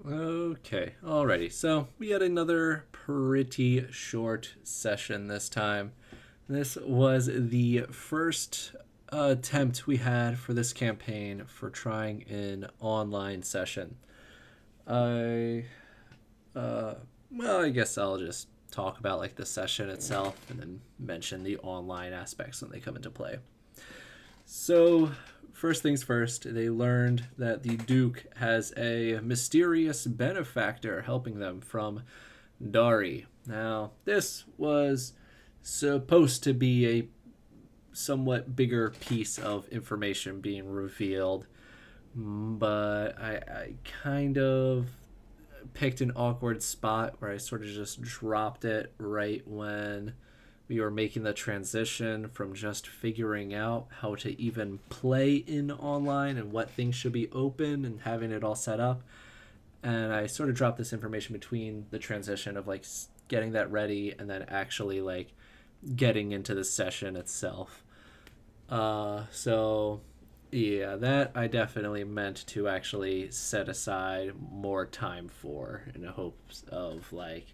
Okay, alrighty. So we had another pretty short session this time. This was the first attempt we had for this campaign for trying an online session. I, uh, well, I guess I'll just talk about like the session itself and then mention the online aspects when they come into play. So, first things first, they learned that the Duke has a mysterious benefactor helping them from Dari. Now, this was supposed to be a somewhat bigger piece of information being revealed, but I kind of picked an awkward spot where I sort of just dropped it right when we were making the transition from just figuring out how to even play in online and what things should be open and having it all set up. And I sort of dropped this information between the transition of like getting that ready and then actually like getting into the session itself. So yeah, that I definitely meant to actually set aside more time for in the hopes of like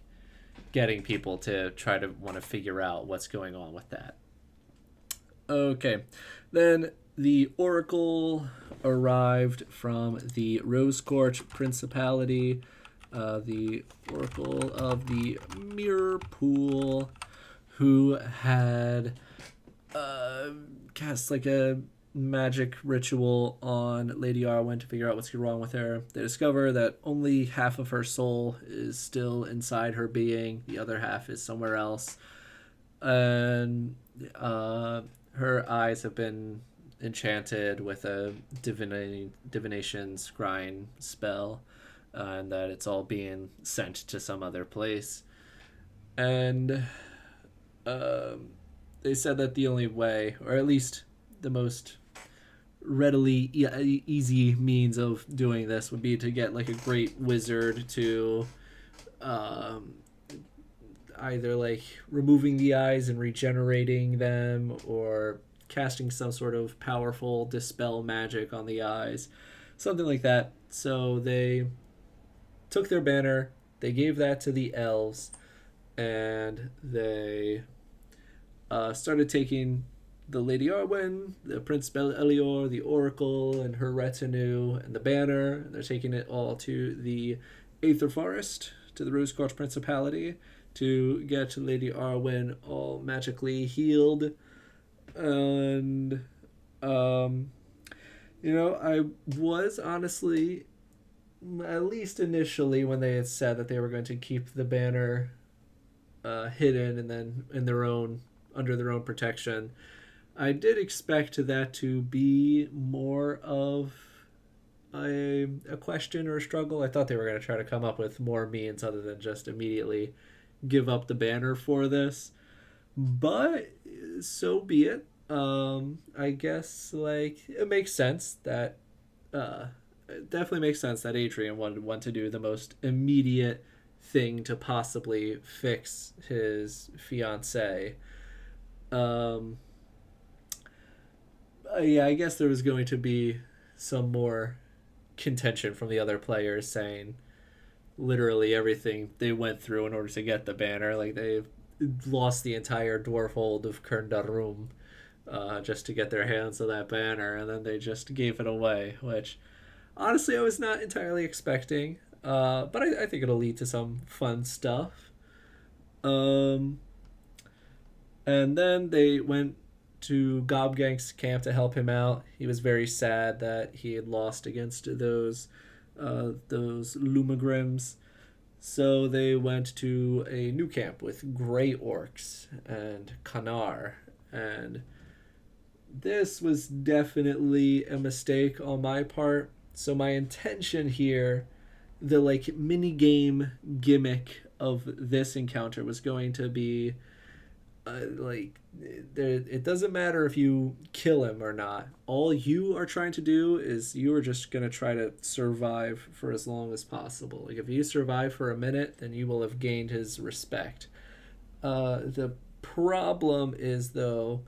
getting people to try to want to figure out what's going on with that. Okay, then the Oracle arrived from the Rose Court Principality, the Oracle of the Mirror Pool, who had cast like a magic ritual on Lady Arwen to figure out what's wrong with her. They discover that only half of her soul is still inside her being, the other half is somewhere else. And her eyes have been enchanted with a divination scrying spell, and that it's all being sent to some other place. And um, they said that the only way, or at least the most readily easy means of doing this would be to get like a great wizard to um, either like removing the eyes and regenerating them or casting some sort of powerful dispel magic on the eyes, something like that. So they took their banner, they gave that to the elves, and they started taking the Lady Arwen, the Prince Elior, the Oracle, and her retinue, and the banner. And they're taking it all to the Aether Forest, to the Rose Quartz Principality, to get Lady Arwen all magically healed. And, um, I was honestly, at least initially, when they had said that they were going to keep the banner hidden and then in their own under their own protection, I did expect that to be more of a question or a struggle. I thought they were going to try to come up with more means other than just immediately give up the banner for this. But so be it. I guess like it makes sense that it definitely makes sense that Adrian would want to do the most immediate thing to possibly fix his fiance. Um, yeah, I guess there was going to be some more contention from the other players saying literally everything they went through in order to get the banner. Like they lost the entire dwarf hold of Kerndarum just to get their hands on that banner, and then they just gave it away, which honestly I was not entirely expecting. But I think it'll lead to some fun stuff. Um, and then they went to Gobgank's camp to help him out. He was very sad that he had lost against those Lumagrims. So they went to a new camp with Grey Orcs and Kanar. And this was definitely a mistake on my part. So my intention here, the like mini game gimmick of this encounter was going to be like it doesn't matter if you kill him or not. All you are trying to do is you are just going to try to survive for as long as possible. Like if you survive for a minute, then you will have gained his respect. The problem is though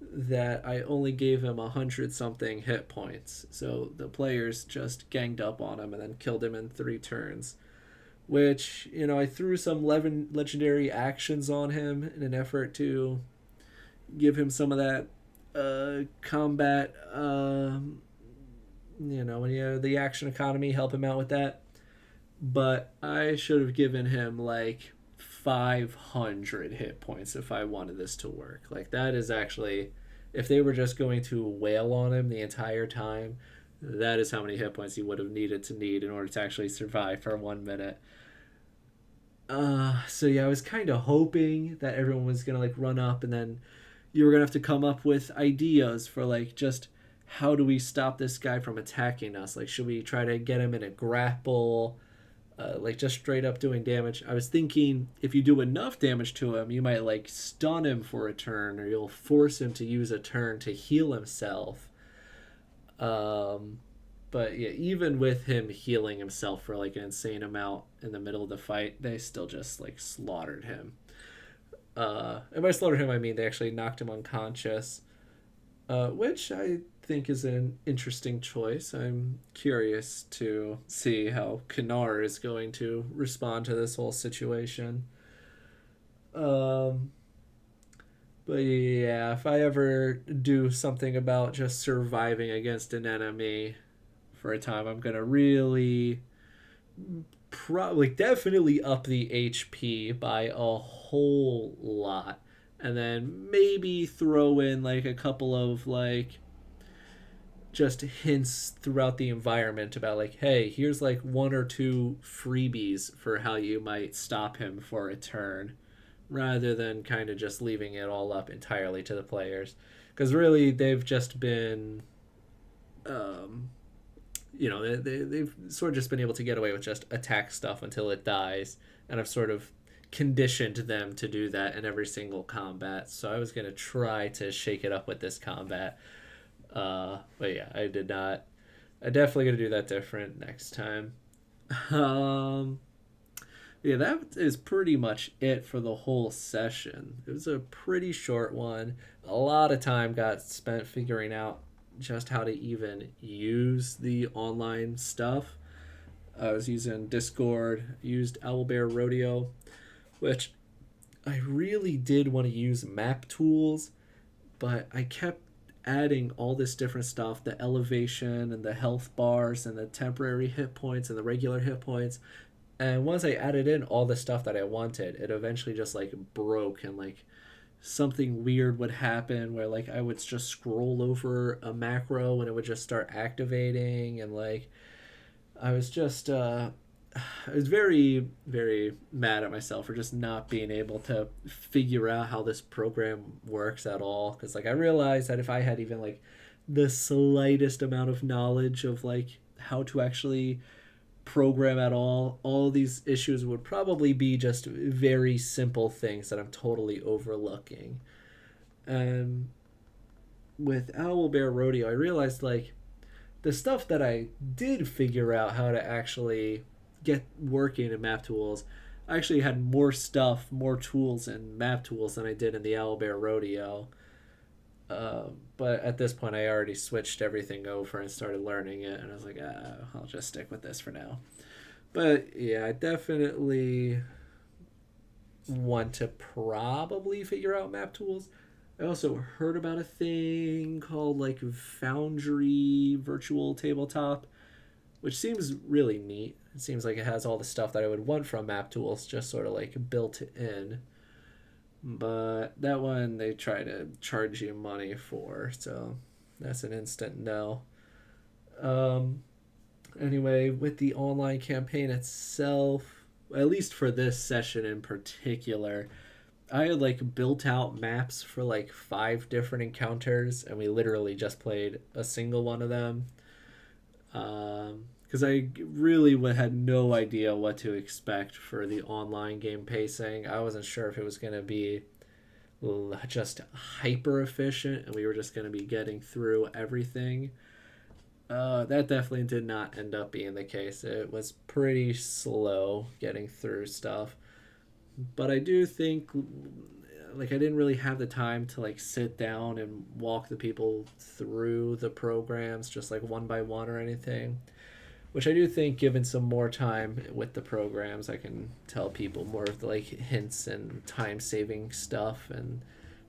that I only gave him 100 something hit points. So the players just ganged up on him and then killed him in 3 turns. Which, I threw some legendary actions on him in an effort to give him some of that combat, when you have the action economy, help him out with that. But I should have given him like 500 hit points if I wanted this to work. Like, that is actually, if they were just going to wail on him the entire time, that is how many hit points he would have needed to need in order to actually survive for 1 minute. So yeah, I was kind of hoping that everyone was gonna like run up, and then you were gonna have to come up with ideas for like just how do we stop this guy from attacking us? Like, should we try to get him in a grapple? Like just straight up doing damage. I was thinking if you do enough damage to him, you might like stun him for a turn, or you'll force him to use a turn to heal himself. Um, but yeah, even with him healing himself for like an insane amount in the middle of the fight, they still just like slaughtered him. And by slaughtered him, I mean they actually knocked him unconscious, which I think is an interesting choice. I'm curious to see how Kanar is going to respond to this whole situation. Um, but yeah, if I ever do something about just surviving against an enemy for a time, I'm gonna really probably definitely up the HP by a whole lot, and then maybe throw in like a couple of like just hints throughout the environment about like, hey, here's like one or two freebies for how you might stop him for a turn, rather than kind of just leaving it all up entirely to the players, because really they've just been um, they've sort of just been able to get away with just attack stuff until it dies, and I've sort of conditioned them to do that in every single combat. So I was going to try to shake it up with this combat. But yeah, I did not. I definitely going to do that different next time. Um, yeah, that is pretty much it for the whole session. It was a pretty short one. A lot of time got spent figuring out just how to even use the online stuff. I was using Discord, used Owlbear Rodeo, which I really did want to use map tools, but I kept adding all this different stuff, the elevation and the health bars and the temporary hit points and the regular hit points. And once I added in all the stuff that I wanted, it eventually just like broke, and like something weird would happen where like I would just scroll over a macro and it would just start activating, and like I was just I was very very mad at myself for just not being able to figure out how this program works at all, cuz like I realized that if I had even like the slightest amount of knowledge of like how to actually program at all these issues would probably be just very simple things that I'm totally overlooking. And with Owlbear Rodeo, I realized like the stuff that I did figure out how to actually get working in map tools, I actually had more stuff, more tools and map tools than I did in the Owlbear Rodeo. But at this point, I already switched everything over and started learning it, and I was like, I'll just stick with this for now. But yeah, I definitely want to probably figure out map tools. I also heard about a thing called like Foundry Virtual Tabletop, which seems really neat. It seems like it has all the stuff that I would want from map tools just sort of like built in. But that one they try to charge you money for, so that's an instant no. Um, anyway, with the online campaign itself, at least for this session in particular, I had like built out maps for like 5 different encounters, and we literally just played a single one of them. Because I really had no idea what to expect for the online game pacing. I wasn't sure if it was going to be just hyper efficient and we were just going to be getting through everything. That definitely did not end up being the case. It was pretty slow getting through stuff. But I do think like I didn't really have the time to like sit down and walk the people through the programs just like one by one or anything. Which I do think, given some more time with the programs, I can tell people more of the like hints and time saving stuff, and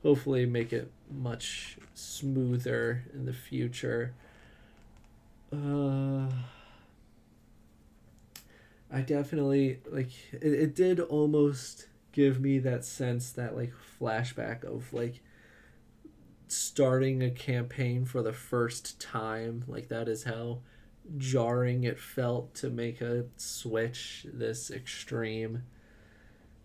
hopefully make it much smoother in the future. Uh, I definitely like it did almost give me that sense, that like flashback of like starting a campaign for the first time. Like that is how jarring it felt to make a switch this extreme,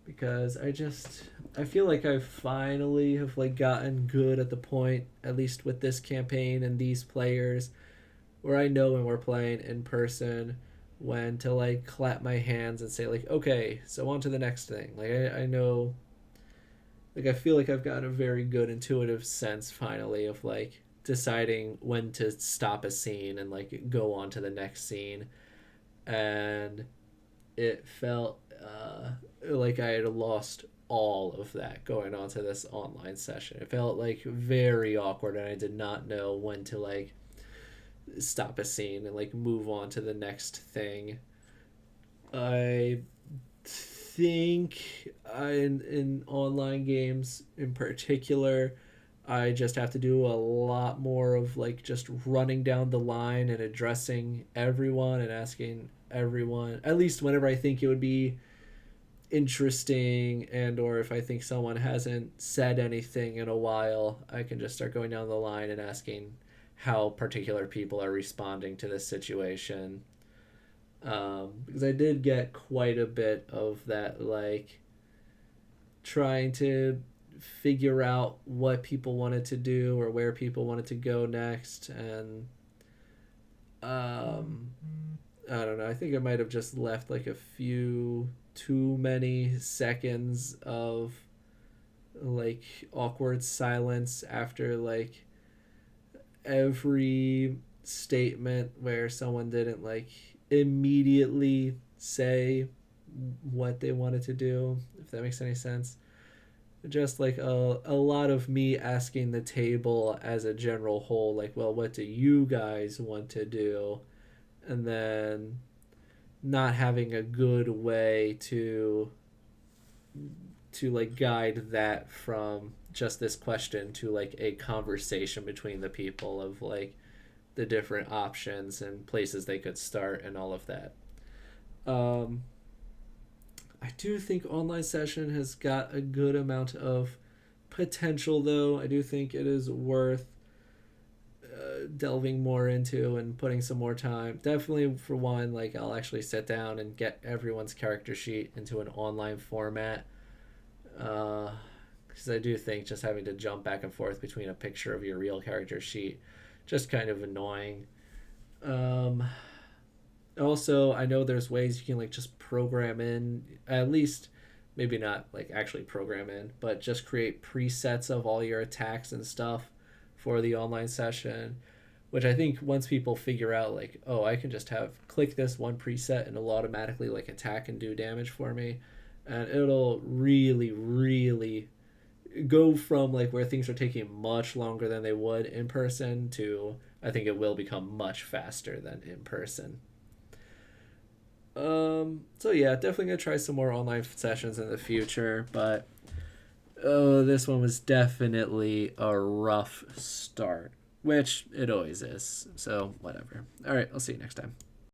because I feel like I finally have like gotten good at the point, at least with this campaign and these players, where I know when we're playing in person when to like clap my hands and say like, okay, so on to the next thing. Like I know, like I feel like I've got a very good intuitive sense finally of like deciding when to stop a scene and like go on to the next scene. And it felt like I had lost all of that going on to this online session. It felt like very awkward, and I did not know when to like stop a scene and like move on to the next thing. I think in online games in particular, I just have to do a lot more of like just running down the line and addressing everyone and asking everyone, at least whenever I think it would be interesting, and or if I think someone hasn't said anything in a while, I can just start going down the line and asking how particular people are responding to this situation. Because I did get quite a bit of that, like trying to figure out what people wanted to do or where people wanted to go next. And I don't know, I think I might have just left like a few too many seconds of like awkward silence after like every statement where someone didn't like immediately say what they wanted to do, if that makes any sense. Just like a lot of me asking the table as a general whole, like, well, what do you guys want to do? And then not having a good way to like guide that from just this question to like a conversation between the people of like the different options and places they could start and all of that. I do think online session has got a good amount of potential, though. I do think it is worth delving more into and putting some more time. Definitely, for one, like I'll actually sit down and get everyone's character sheet into an online format. Because I do think just having to jump back and forth between a picture of your real character sheet just kind of annoying. Um, Also, I know there's ways you can like just program in, at least maybe not like actually program in, but just create presets of all your attacks and stuff for the online session, which I think once people figure out like, oh, I can just have click this one preset and it'll automatically like attack and do damage for me, and it'll really go from like where things are taking much longer than they would in person to, I think it will become much faster than in person. So yeah, definitely gonna try some more online sessions in the future, but oh, this one was definitely a rough start, which it always is. So whatever. All right, I'll see you next time.